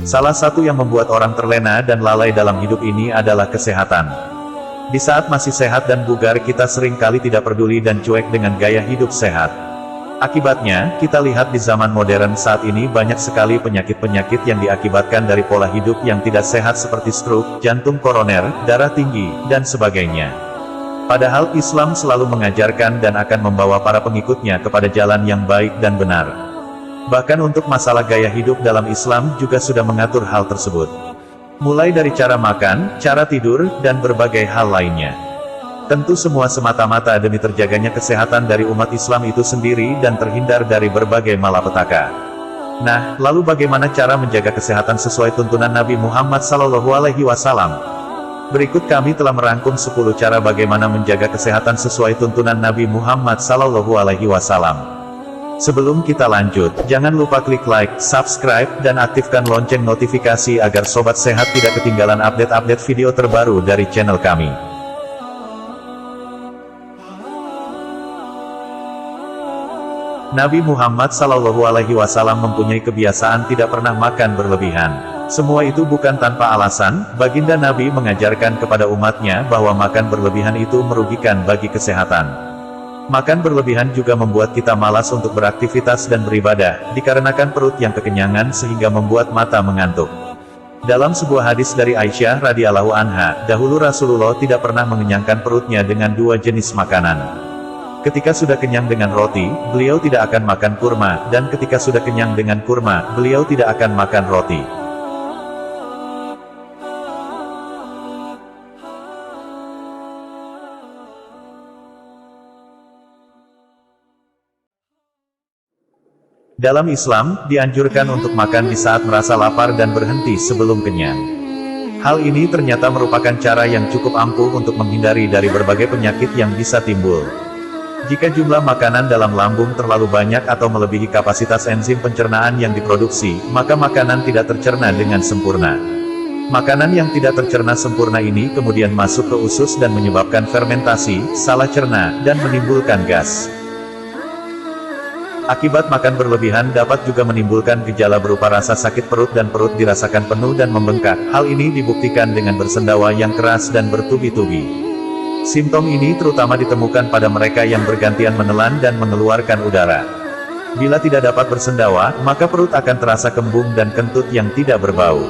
Salah satu yang membuat orang terlena dan lalai dalam hidup ini adalah kesehatan. Di saat masih sehat dan bugar kita seringkali tidak peduli dan cuek dengan gaya hidup sehat. Akibatnya, kita lihat di zaman modern saat ini banyak sekali penyakit-penyakit yang diakibatkan dari pola hidup yang tidak sehat seperti stroke, jantung koroner, darah tinggi, dan sebagainya. Padahal Islam selalu mengajarkan dan akan membawa para pengikutnya kepada jalan yang baik dan benar. Bahkan untuk masalah gaya hidup dalam Islam juga sudah mengatur hal tersebut. Mulai dari cara makan, cara tidur, dan berbagai hal lainnya. Tentu semua semata-mata demi terjaganya kesehatan dari umat Islam itu sendiri dan terhindar dari berbagai malapetaka. Nah, lalu bagaimana cara menjaga kesehatan sesuai tuntunan Nabi Muhammad SAW? Berikut kami telah merangkum 10 cara bagaimana menjaga kesehatan sesuai tuntunan Nabi Muhammad SAW. Sebelum kita lanjut, jangan lupa klik like, subscribe, dan aktifkan lonceng notifikasi agar sobat sehat tidak ketinggalan update-update video terbaru dari channel kami. Nabi Muhammad SAW mempunyai kebiasaan tidak pernah makan berlebihan. Semua itu bukan tanpa alasan, baginda Nabi mengajarkan kepada umatnya bahwa makan berlebihan itu merugikan bagi kesehatan. Makan berlebihan juga membuat kita malas untuk beraktivitas dan beribadah, dikarenakan perut yang kekenyangan sehingga membuat mata mengantuk. Dalam sebuah hadis dari Aisyah radhiyallahu anha, dahulu Rasulullah tidak pernah mengenyangkan perutnya dengan 2 jenis makanan. Ketika sudah kenyang dengan roti, beliau tidak akan makan kurma, dan ketika sudah kenyang dengan kurma, beliau tidak akan makan roti. Dalam Islam, dianjurkan untuk makan di saat merasa lapar dan berhenti sebelum kenyang. Hal ini ternyata merupakan cara yang cukup ampuh untuk menghindari dari berbagai penyakit yang bisa timbul. Jika jumlah makanan dalam lambung terlalu banyak atau melebihi kapasitas enzim pencernaan yang diproduksi, maka makanan tidak tercerna dengan sempurna. Makanan yang tidak tercerna sempurna ini kemudian masuk ke usus dan menyebabkan fermentasi, salah cerna, dan menimbulkan gas. Akibat makan berlebihan dapat juga menimbulkan gejala berupa rasa sakit perut dan perut dirasakan penuh dan membengkak. Hal ini dibuktikan dengan bersendawa yang keras dan bertubi-tubi. Simptom ini terutama ditemukan pada mereka yang bergantian menelan dan mengeluarkan udara. Bila tidak dapat bersendawa, maka perut akan terasa kembung dan kentut yang tidak berbau.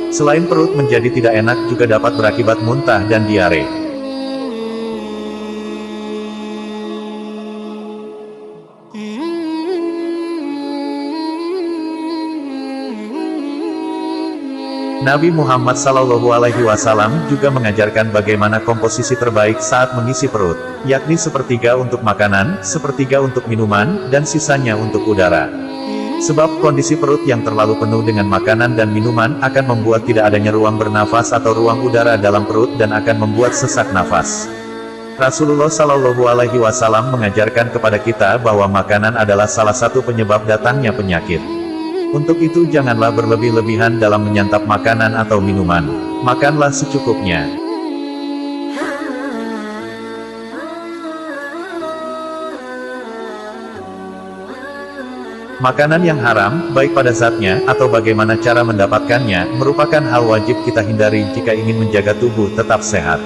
Selain perut menjadi tidak enak juga dapat berakibat muntah dan diare. Nabi Muhammad SAW juga mengajarkan bagaimana komposisi terbaik saat mengisi perut, yakni sepertiga untuk makanan, sepertiga untuk minuman, dan sisanya untuk udara. Sebab kondisi perut yang terlalu penuh dengan makanan dan minuman akan membuat tidak adanya ruang bernafas atau ruang udara dalam perut dan akan membuat sesak nafas. Rasulullah SAW mengajarkan kepada kita bahwa makanan adalah salah satu penyebab datangnya penyakit. Untuk itu janganlah berlebih-lebihan dalam menyantap makanan atau minuman. Makanlah secukupnya. Makanan yang haram, baik pada zatnya, atau bagaimana cara mendapatkannya, merupakan hal wajib kita hindari jika ingin menjaga tubuh tetap sehat.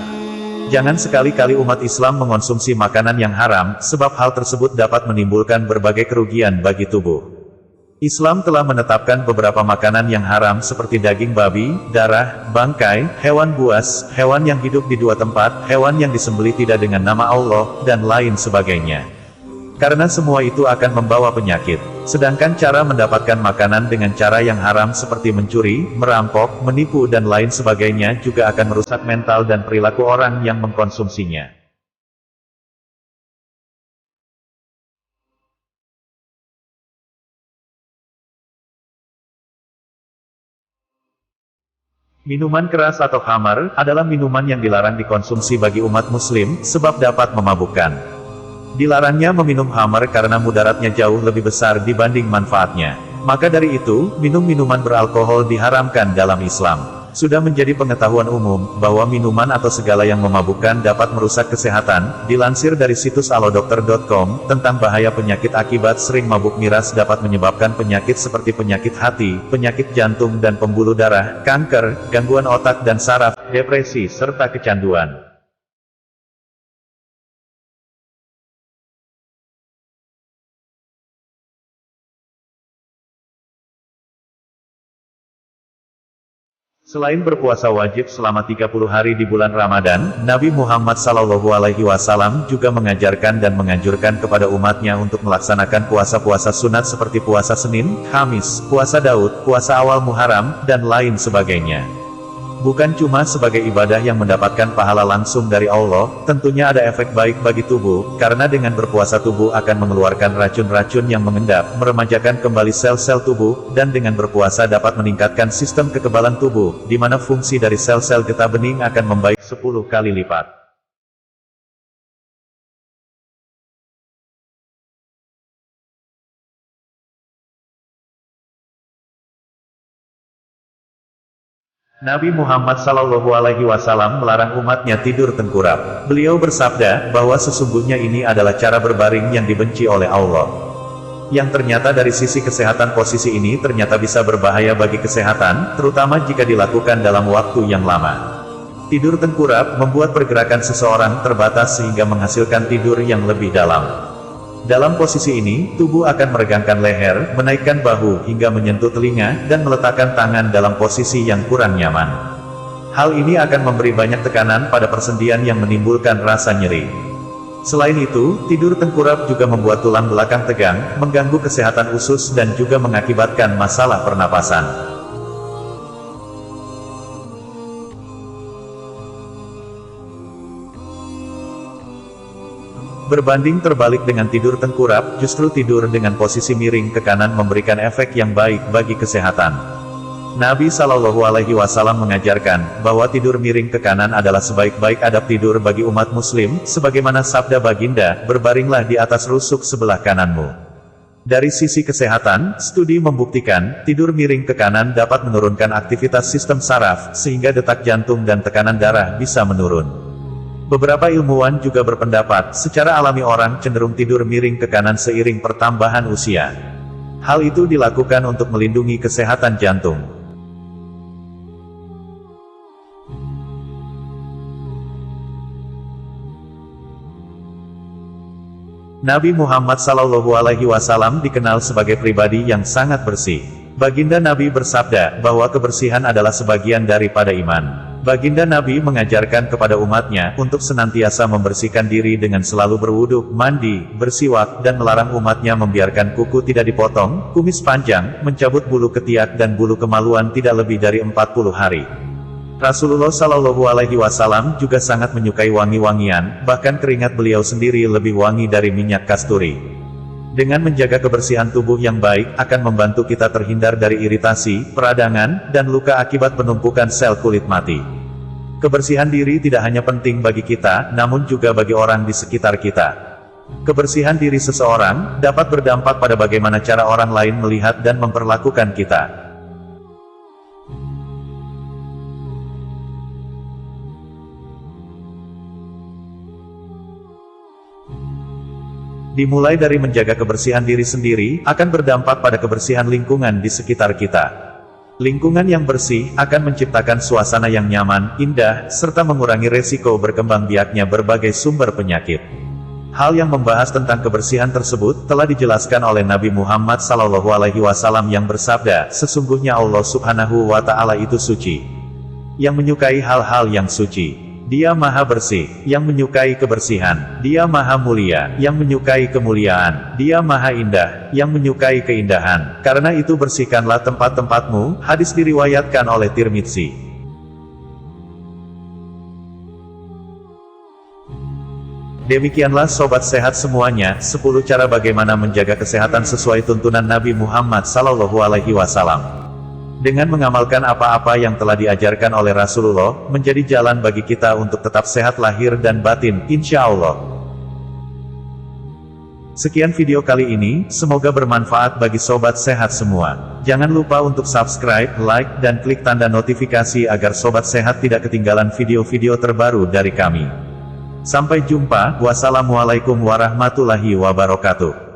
Jangan sekali-kali umat Islam mengonsumsi makanan yang haram, sebab hal tersebut dapat menimbulkan berbagai kerugian bagi tubuh. Islam telah menetapkan beberapa makanan yang haram seperti daging babi, darah, bangkai, hewan buas, hewan yang hidup di 2 tempat, hewan yang disembelih tidak dengan nama Allah, dan lain sebagainya. Karena semua itu akan membawa penyakit. Sedangkan cara mendapatkan makanan dengan cara yang haram seperti mencuri, merampok, menipu dan lain sebagainya juga akan merusak mental dan perilaku orang yang mengkonsumsinya. Minuman keras atau khamar, adalah minuman yang dilarang dikonsumsi bagi umat muslim, sebab dapat memabukkan. Dilarangnya meminum khamar karena mudaratnya jauh lebih besar dibanding manfaatnya. Maka dari itu, minum minuman beralkohol diharamkan dalam Islam. Sudah menjadi pengetahuan umum, bahwa minuman atau segala yang memabukkan dapat merusak kesehatan. Dilansir dari situs alodokter.com, tentang bahaya penyakit akibat sering mabuk miras dapat menyebabkan penyakit seperti penyakit hati, penyakit jantung dan pembuluh darah, kanker, gangguan otak dan saraf, depresi serta kecanduan. Selain berpuasa wajib selama 30 hari di bulan Ramadan, Nabi Muhammad SAW juga mengajarkan dan menganjurkan kepada umatnya untuk melaksanakan puasa-puasa sunat seperti puasa Senin, Kamis, puasa Daud, puasa awal Muharram, dan lain sebagainya. Bukan cuma sebagai ibadah yang mendapatkan pahala langsung dari Allah, tentunya ada efek baik bagi tubuh, karena dengan berpuasa tubuh akan mengeluarkan racun-racun yang mengendap, meremajakan kembali sel-sel tubuh, dan dengan berpuasa dapat meningkatkan sistem kekebalan tubuh, di mana fungsi dari sel-sel getah bening akan membaik 10 kali lipat. Nabi Muhammad SAW melarang umatnya tidur tengkurap. Beliau bersabda, bahwa sesungguhnya ini adalah cara berbaring yang dibenci oleh Allah. Yang ternyata dari sisi kesehatan posisi ini ternyata bisa berbahaya bagi kesehatan, terutama jika dilakukan dalam waktu yang lama. Tidur tengkurap membuat pergerakan seseorang terbatas sehingga menghasilkan tidur yang lebih dalam. Dalam posisi ini, tubuh akan meregangkan leher, menaikkan bahu hingga menyentuh telinga, dan meletakkan tangan dalam posisi yang kurang nyaman. Hal ini akan memberi banyak tekanan pada persendian yang menimbulkan rasa nyeri. Selain itu, tidur tengkurap juga membuat tulang belakang tegang, mengganggu kesehatan usus dan juga mengakibatkan masalah pernapasan. Berbanding terbalik dengan tidur tengkurap, justru tidur dengan posisi miring ke kanan memberikan efek yang baik bagi kesehatan. Nabi SAW mengajarkan, bahwa tidur miring ke kanan adalah sebaik-baik adab tidur bagi umat muslim, sebagaimana sabda baginda, berbaringlah di atas rusuk sebelah kananmu. Dari sisi kesehatan, studi membuktikan, tidur miring ke kanan dapat menurunkan aktivitas sistem saraf, sehingga detak jantung dan tekanan darah bisa menurun. Beberapa ilmuwan juga berpendapat, secara alami orang cenderung tidur miring ke kanan seiring pertambahan usia. Hal itu dilakukan untuk melindungi kesehatan jantung. Nabi Muhammad SAW dikenal sebagai pribadi yang sangat bersih. Baginda Nabi bersabda, bahwa kebersihan adalah sebagian daripada iman. Baginda Nabi mengajarkan kepada umatnya, untuk senantiasa membersihkan diri dengan selalu berwudu, mandi, bersiwak, dan melarang umatnya membiarkan kuku tidak dipotong, kumis panjang, mencabut bulu ketiak dan bulu kemaluan tidak lebih dari 40 hari. Rasulullah SAW juga sangat menyukai wangi-wangian, bahkan keringat beliau sendiri lebih wangi dari minyak kasturi. Dengan menjaga kebersihan tubuh yang baik, akan membantu kita terhindar dari iritasi, peradangan, dan luka akibat penumpukan sel kulit mati. Kebersihan diri tidak hanya penting bagi kita, namun juga bagi orang di sekitar kita. Kebersihan diri seseorang, dapat berdampak pada bagaimana cara orang lain melihat dan memperlakukan kita. Dimulai dari menjaga kebersihan diri sendiri, akan berdampak pada kebersihan lingkungan di sekitar kita. Lingkungan yang bersih, akan menciptakan suasana yang nyaman, indah, serta mengurangi resiko berkembang biaknya berbagai sumber penyakit. Hal yang membahas tentang kebersihan tersebut, telah dijelaskan oleh Nabi Muhammad SAW yang bersabda, sesungguhnya Allah Subhanahu wa Ta'ala itu suci, yang menyukai hal-hal yang suci. Dia maha bersih, yang menyukai kebersihan. Dia maha mulia, yang menyukai kemuliaan. Dia maha indah, yang menyukai keindahan. Karena itu bersihkanlah tempat-tempatmu. Hadis diriwayatkan oleh Tirmidzi. Demikianlah sobat sehat semuanya, 10 cara bagaimana menjaga kesehatan sesuai tuntunan Nabi Muhammad SAW. Dengan mengamalkan apa-apa yang telah diajarkan oleh Rasulullah, menjadi jalan bagi kita untuk tetap sehat lahir dan batin, insya Allah. Sekian video kali ini, semoga bermanfaat bagi sobat sehat semua. Jangan lupa untuk subscribe, like, dan klik tanda notifikasi agar sobat sehat tidak ketinggalan video-video terbaru dari kami. Sampai jumpa, wassalamualaikum warahmatullahi wabarakatuh.